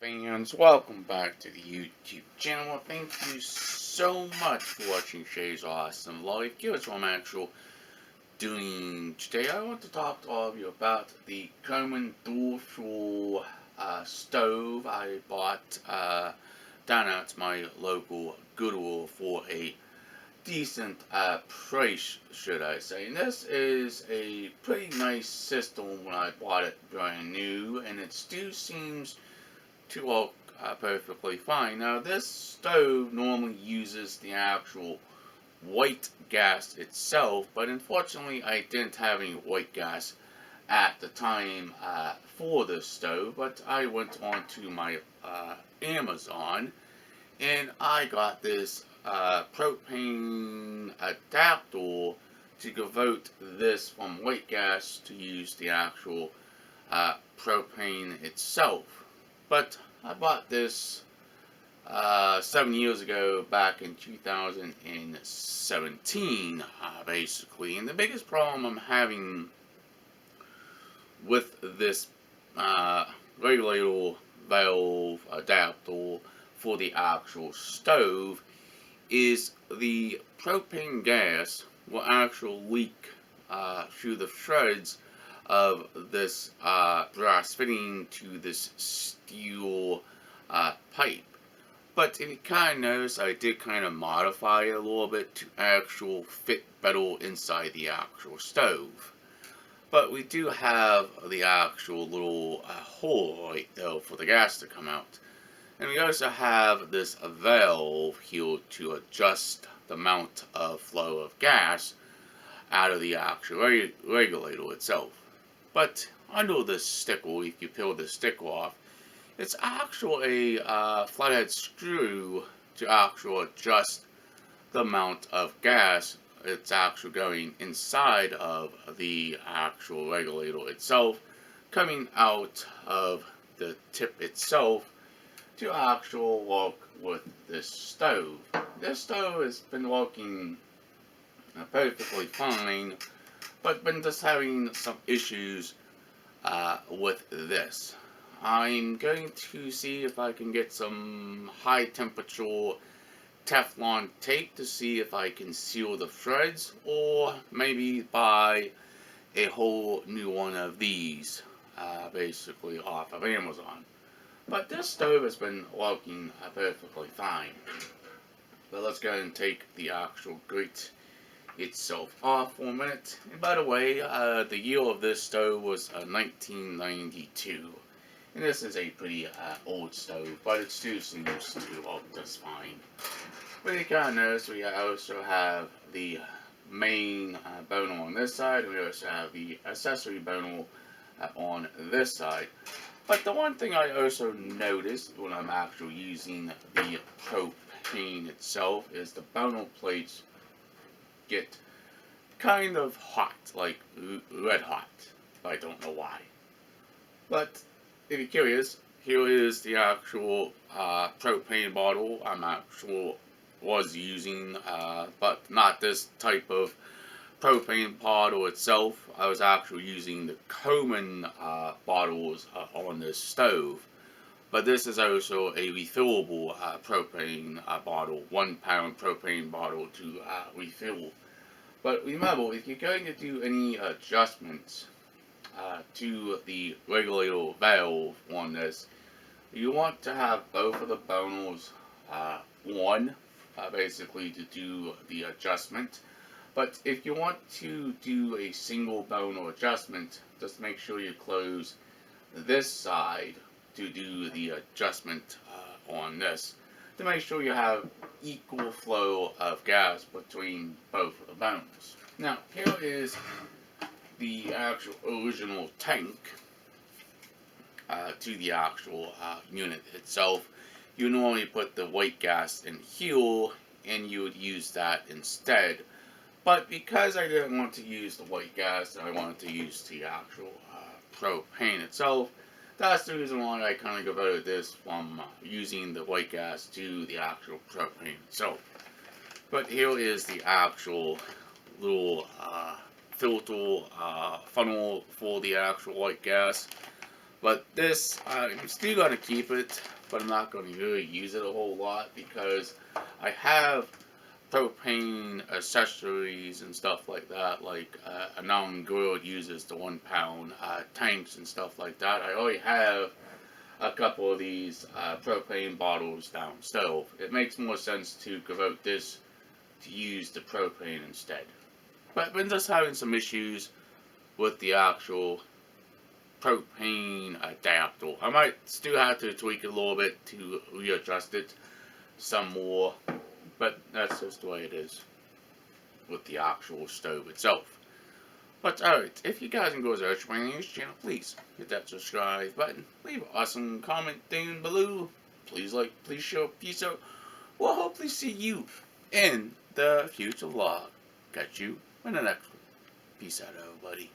fans, welcome back to the YouTube channel. Thank you so much for watching Shay's Awesome Life. Here's what I'm actually doing today. I want to talk to all of you about the Coleman dual fuel stove I bought down at my local Goodwill for a decent price, should I say. And this is a pretty nice system when I bought it brand new, and it still seems to work perfectly fine. Now, this stove normally uses the actual white gas itself, but unfortunately I didn't have any white gas at the time for this stove. But I went on to my Amazon and I got this propane adapter to convert this from white gas to use the actual propane itself. But I bought this 7 years ago, back in 2017, basically. And the biggest problem I'm having with this regulator valve adapter for the actual stove is the propane gas will actually leak through the threads of this brass fitting to this steel pipe. But if you kind of notice, I did kind of modify it a little bit to actually fit better inside the actual stove. But we do have the actual little hole right there for the gas to come out. And we also have this valve here to adjust the amount of flow of gas out of the actual regulator itself. But under this sticker, if you peel the sticker off, it's actually a flathead screw to actually adjust the amount of gas it's actually going inside of the actual regulator itself, coming out of the tip itself to actually work with this stove. This stove has been working perfectly fine, but been just having some issues with this. I'm going to see if I can get some high temperature Teflon tape to see if I can seal the threads, or maybe buy a whole new one of these basically off of Amazon. But this stove has been working perfectly fine. But let's go ahead and take the actual grate itself off for a minute. And by the way, the year of this stove was 1992. And this is a pretty old stove, but it still seems to work just fine. But you can notice we also have the main burner on this side, and we also have the accessory burner on this side. But the one thing I also noticed when I'm actually using the propane itself is the burner plates get kind of hot, like red hot. I don't know why. But if you're curious, here is the actual propane bottle I'm actually was using, but not this type of propane bottle itself. I was actually using the Coleman bottles on this stove. But this is also a refillable propane bottle, 1 pound propane bottle to refill. But remember, if you're going to do any adjustments to the regulator valve on this, you want to have both of the burners on, basically to do the adjustment. But if you want to do a single burner adjustment, just make sure you close this side to do the adjustment on this, to make sure you have equal flow of gas between both of the burners. Now, here is the actual original tank to the actual unit itself. You normally put the white gas in here, and you would use that instead. But because I didn't want to use the white gas, I wanted to use the actual propane itself. That's the reason why I kind of converted this from using the white gas to the actual propane itself. But here is the actual little filter funnel for the actual white gas. But this, I'm still going to keep it, but I'm not going to really use it a whole lot because I have propane accessories and stuff like that, like a non-girl uses the 1 pound tanks and stuff like that. I already have a couple of these propane bottles down stove. It makes more sense to convert this to use the propane instead. But I've been just having some issues with the actual propane adapter. I might still have to tweak it a little bit to readjust it some more, but that's just the way it is with the actual stove itself. But alright, if you guys enjoy this channel, please hit that subscribe button, leave an awesome comment down below. Please like, please share, peace out. We'll hopefully see you in the future vlog. Catch you in the next one. Peace out, everybody.